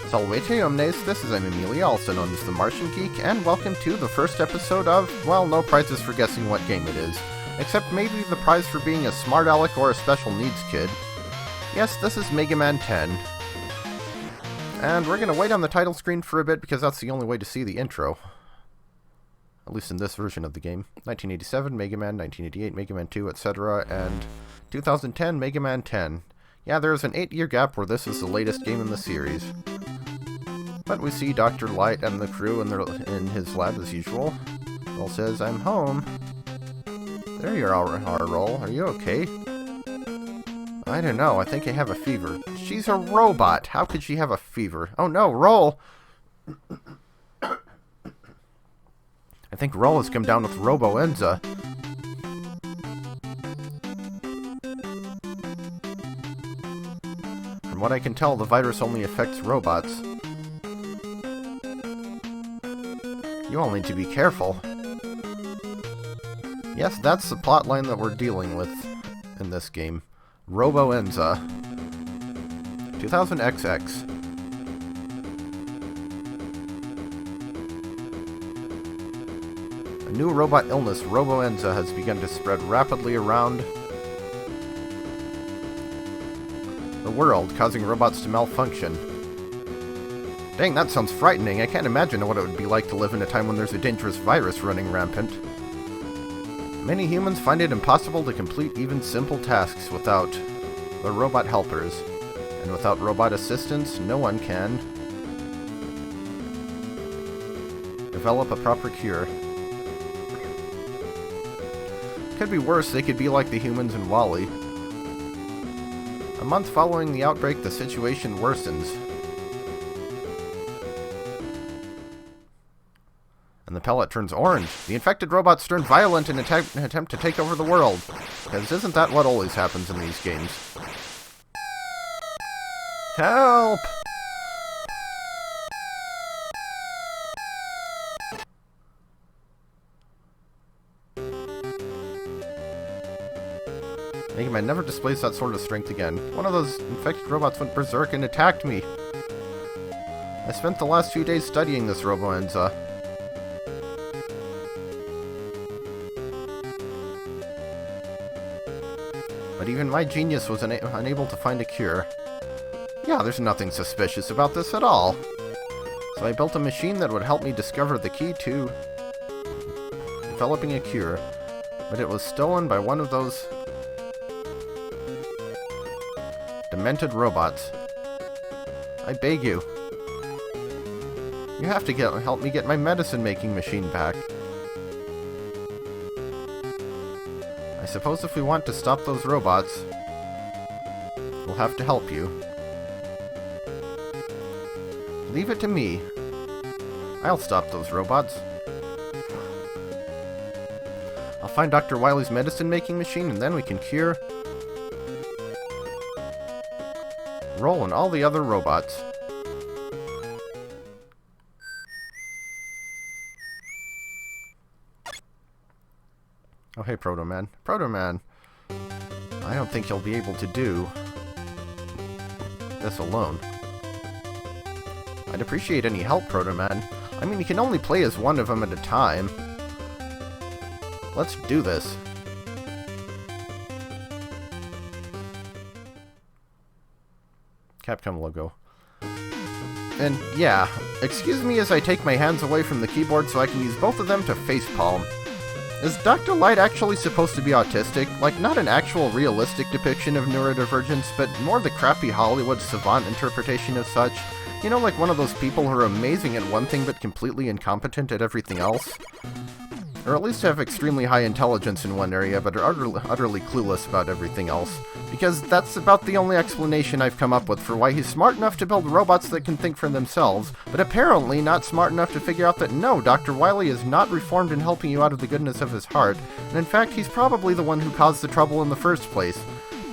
Salvete omnes, this is Emilio, also known as TheMartianGeek, and welcome to the first episode of, well, no prizes for guessing what game it is. Except maybe the prize for being a smart aleck or a special needs kid. Yes, this is Mega Man 10. And we're going to wait on the title screen for a bit because that's the only way to see the intro. At least in this version of the game. 1987, Mega Man, 1988, Mega Man 2, etc. And 2010, Mega Man 10. Yeah, there's an 8-year gap where this is the latest game in the series. But we see Dr. Light and the crew in his lab as usual. Roll says, "I'm home." There you are, Roll. Are you okay? I don't know. I think I have a fever. She's a robot. How could she have a fever? Oh no, Roll! I think Roll has come down with Robo-Enza. From what I can tell, the virus only affects robots. You all need to be careful. Yes, that's the plotline that we're dealing with in this game. Robo-Enza. 2000XX. A new robot illness, Robo-Enza, has begun to spread rapidly around the world, causing robots to malfunction. Dang, that sounds frightening. I can't imagine what it would be like to live in a time when there's a dangerous virus running rampant. Many humans find it impossible to complete even simple tasks without the robot helpers. And without robot assistance, no one can develop a proper cure. Could be worse, they could be like the humans in Wily. A month following the outbreak, the situation worsens. And the pellet turns orange. The infected robots turn violent in an attempt to take over the world. Because isn't that what always happens in these games? Help! Mega Man never displays that sort of strength again. One of those infected robots went berserk and attacked me. I spent the last few days studying this Robo-Enza. But even my genius was unable to find a cure. Yeah, there's nothing suspicious about this at all. So I built a machine that would help me discover the key to developing a cure. But it was stolen by one of those demented robots. I beg you. You have to help me get my medicine-making machine back. I suppose if we want to stop those robots, we'll have to help you. Leave it to me. I'll stop those robots. I'll find Dr. Wily's medicine-making machine, and then we can cure Roll and all the other robots. Oh, hey, Proto-Man. Proto-Man! I don't think you'll be able to do this alone. I'd appreciate any help, Proto-Man. I mean, you can only play as one of them at a time. Let's do this. Capcom logo. And yeah, excuse me as I take my hands away from the keyboard so I can use both of them to facepalm. Is Dr. Light actually supposed to be autistic? Like, not an actual realistic depiction of neurodivergence, but more the crappy Hollywood savant interpretation of such? You know, like one of those people who are amazing at one thing but completely incompetent at everything else? Or at least have extremely high intelligence in one area but are utterly clueless about everything else. Because that's about the only explanation I've come up with for why he's smart enough to build robots that can think for themselves, but apparently not smart enough to figure out that no, Dr. Wily is not reformed in helping you out of the goodness of his heart, and in fact he's probably the one who caused the trouble in the first place.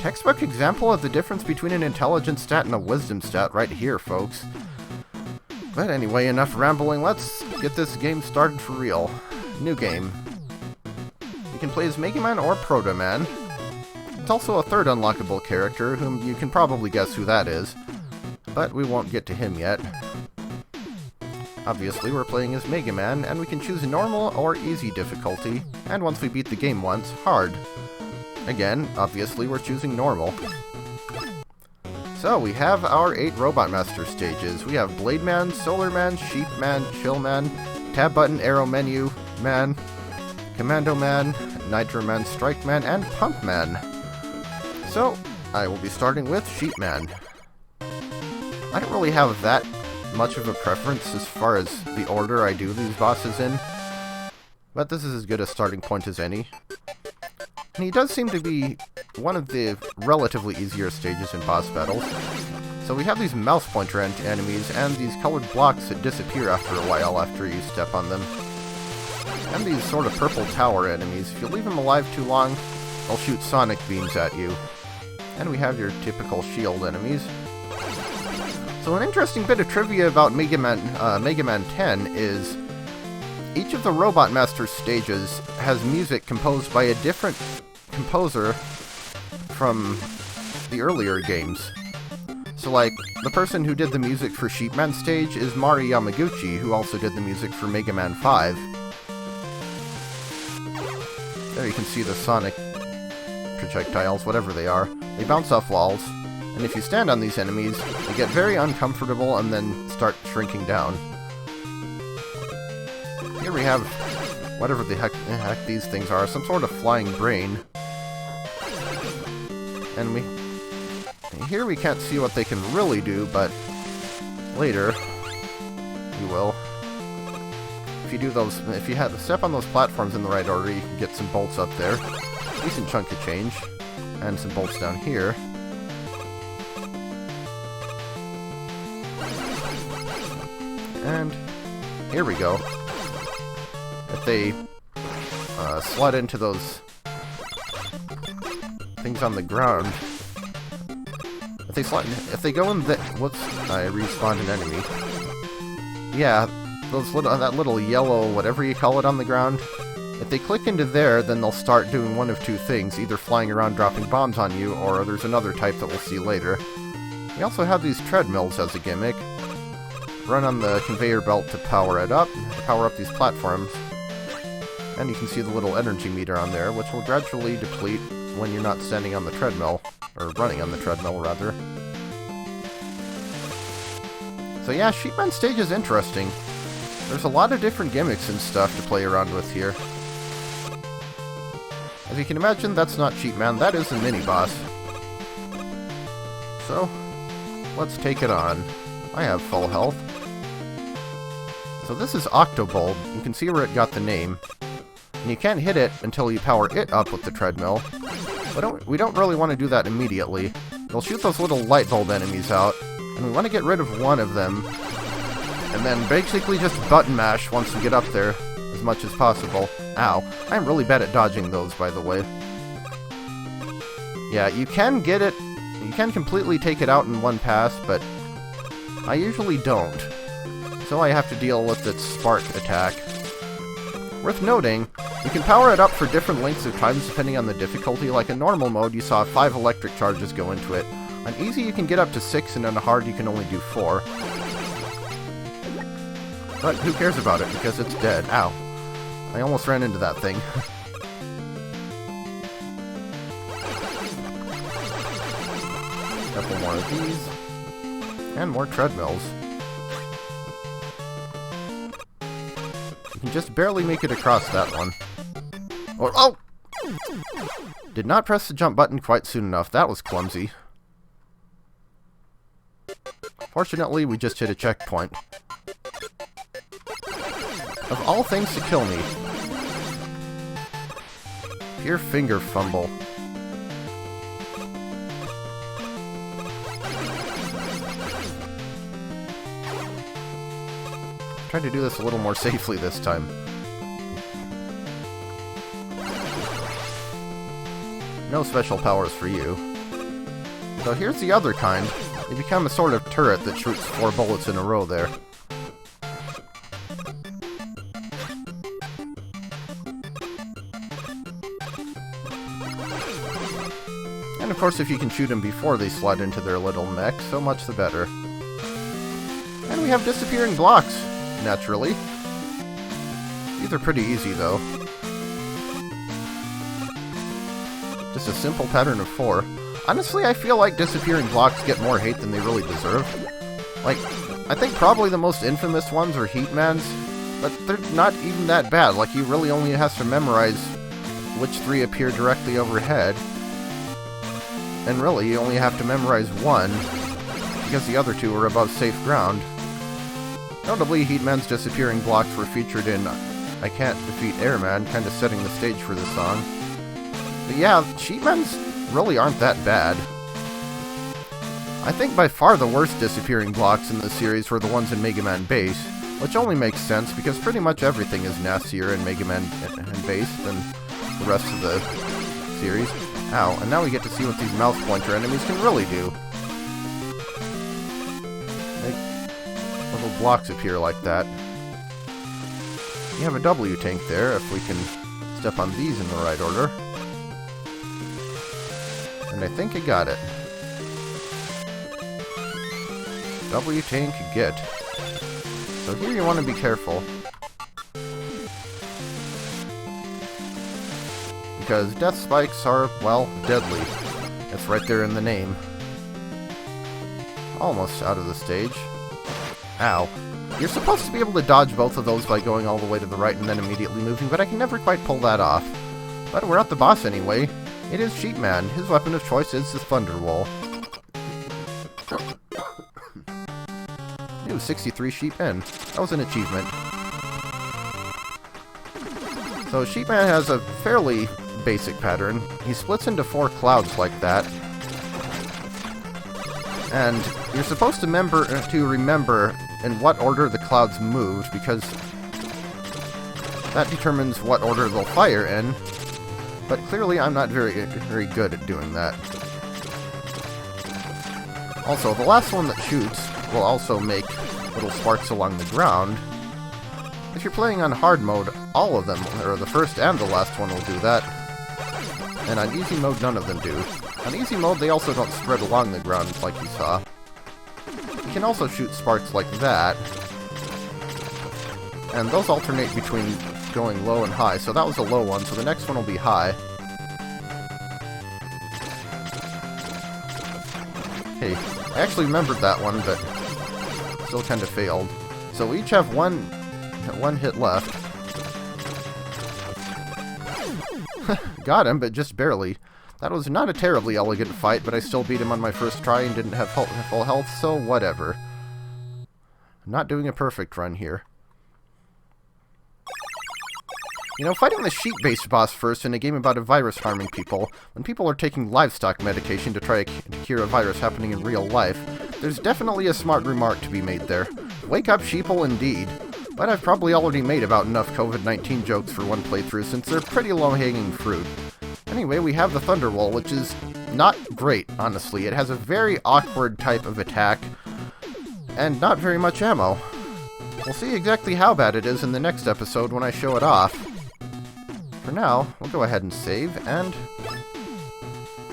Textbook example of the difference between an intelligence stat and a wisdom stat right here, folks. But anyway, enough rambling, let's get this game started for real. New game. You can play as Mega Man or Proto Man. It's also a third unlockable character, whom you can probably guess who that is. But we won't get to him yet. Obviously, we're playing as Mega Man, and we can choose normal or easy difficulty, and once we beat the game once, hard. Again, obviously, we're choosing normal. So, we have our 8 Robot Master stages. We have Blade Man, Solar Man, Sheep Man, Chill Man, Tab Button, Arrow Menu Man, Commando Man, Nitro Man, Strike Man, and Pump Man. So, I will be starting with Sheep Man. I don't really have that much of a preference as far as the order I do these bosses in, but this is as good a starting point as any. And he does seem to be one of the relatively easier stages in boss battles. So we have these mouse pointer enemies and these colored blocks that disappear after a while after you step on them. And these sort of purple tower enemies. If you leave them alive too long, they'll shoot sonic beams at you. And we have your typical shield enemies. So an interesting bit of trivia about Mega Man 10 is each of the Robot Master stages has music composed by a different composer from the earlier games. So like, the person who did the music for Sheep Man stage is Mari Yamaguchi, who also did the music for Mega Man 5. There you can see the sonic projectiles, whatever they are. They bounce off walls. And if you stand on these enemies, they get very uncomfortable and then start shrinking down. Here we have whatever the heck these things are, some sort of flying brain. And here we can't see what they can really do, but later you will. If you do those, if you have to step on those platforms in the right order, you can get some bolts up there. Decent chunk of change. And some bolts down here. And here we go. If they slot into those things on the ground, if they go in the, whoops, I respawned an enemy. Yeah, that little yellow whatever you call it on the ground. If they click into there, then they'll start doing one of two things, either flying around dropping bombs on you, or there's another type that we'll see later. We also have these treadmills as a gimmick. Run on the conveyor belt to power it up, to power up these platforms. And you can see the little energy meter on there, which will gradually deplete when you're not standing on the treadmill, or running on the treadmill, rather. So yeah, Sheep Man stage is interesting. There's a lot of different gimmicks and stuff to play around with here. As you can imagine, that's not Sheep Man, that is a mini-boss. So, let's take it on. I have full health. So this is Octobold. You can see where it got the name. And you can't hit it until you power it up with the treadmill. But we don't really want to do that immediately. They'll shoot those little light bulb enemies out, and we want to get rid of one of them. And then basically just button mash once we get up there, as much as possible. Ow. I'm really bad at dodging those, by the way. Yeah, you can get it, you can completely take it out in one pass, but I usually don't. So I have to deal with its spark attack. Worth noting, you can power it up for different lengths of time depending on the difficulty. Like in normal mode, you saw 5 electric charges go into it. On easy, you can get up to 6, and on hard, you can only do 4. But who cares about it, because it's dead. Ow. I almost ran into that thing. Couple more of these. And more treadmills. You can just barely make it across that one. Or, oh! Did not press the jump button quite soon enough. That was clumsy. Fortunately, we just hit a checkpoint. Of all things to kill me. Pure finger fumble. Try to do this a little more safely this time. No special powers for you. So here's the other kind. They become a sort of turret that shoots 4 bullets in a row there. And of course, if you can shoot them before they slide into their little mech, so much the better. we have disappearing blocks, naturally. These are pretty easy, though. Just a simple pattern of 4. Honestly, I feel like disappearing blocks get more hate than they really deserve. Like, I think probably the most infamous ones are Heatman's, but they're not even that bad. Like, he really only has to memorize which 3 appear directly overhead. And really, you only have to memorize 1, because the other 2 are above safe ground. Notably, Heatman's disappearing blocks were featured in I Can't Defeat Airman, kind of setting the stage for this song. But yeah, Sheepman's really aren't that bad. I think by far the worst disappearing blocks in the series were the ones in Mega Man Base, which only makes sense because pretty much everything is nastier in Mega Man and Base than the rest of the series. Ow, and now we get to see what these mouse pointer enemies can really do. Make little blocks appear like that. You have a W tank there, if we can step on these in the right order. And I think I got it. W tank get. So here you want to be careful. Because death spikes are, well, deadly. It's right there in the name. Almost out of the stage. Ow. You're supposed to be able to dodge both of those by going all the way to the right and then immediately moving, but I can never quite pull that off. But we're at the boss anyway. It is Sheepman. His weapon of choice is the Thunderwall. Ooh, 63 sheep in. That was an achievement. So Sheepman has a fairly basic pattern. He splits into 4 clouds like that. And you're supposed to remember in what order the clouds moved, because that determines what order they'll fire in. But clearly I'm not very good at doing that. Also, the last one that shoots will also make little sparks along the ground. If you're playing on hard mode, all of them, or the first and the last one, will do that. And on easy mode, none of them do. On easy mode, they also don't spread along the ground like you saw. You can also shoot sparks like that. And those alternate between going low and high, so that was a low one, so the next one will be high. Hey, I actually remembered that one, but still kind of failed. So we each have one hit left. Got him, but just barely. That was not a terribly elegant fight, but I still beat him on my first try and didn't have full health, so whatever. I'm not doing a perfect run here. You know, fighting the sheep-based boss first in a game about a virus harming people, when people are taking livestock medication to try to cure a virus happening in real life, there's definitely a smart remark to be made there. Wake up, sheeple, indeed. But I've probably already made about enough COVID-19 jokes for one playthrough, since they're pretty low-hanging fruit. Anyway, we have the Thunderwall, which is not great, honestly. It has a very awkward type of attack, and not very much ammo. We'll see exactly how bad it is in the next episode when I show it off. For now, we'll go ahead and save, and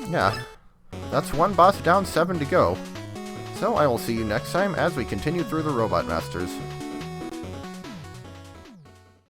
yeah, that's one boss down, 7 to go. So I will see you next time as we continue through the Robot Masters.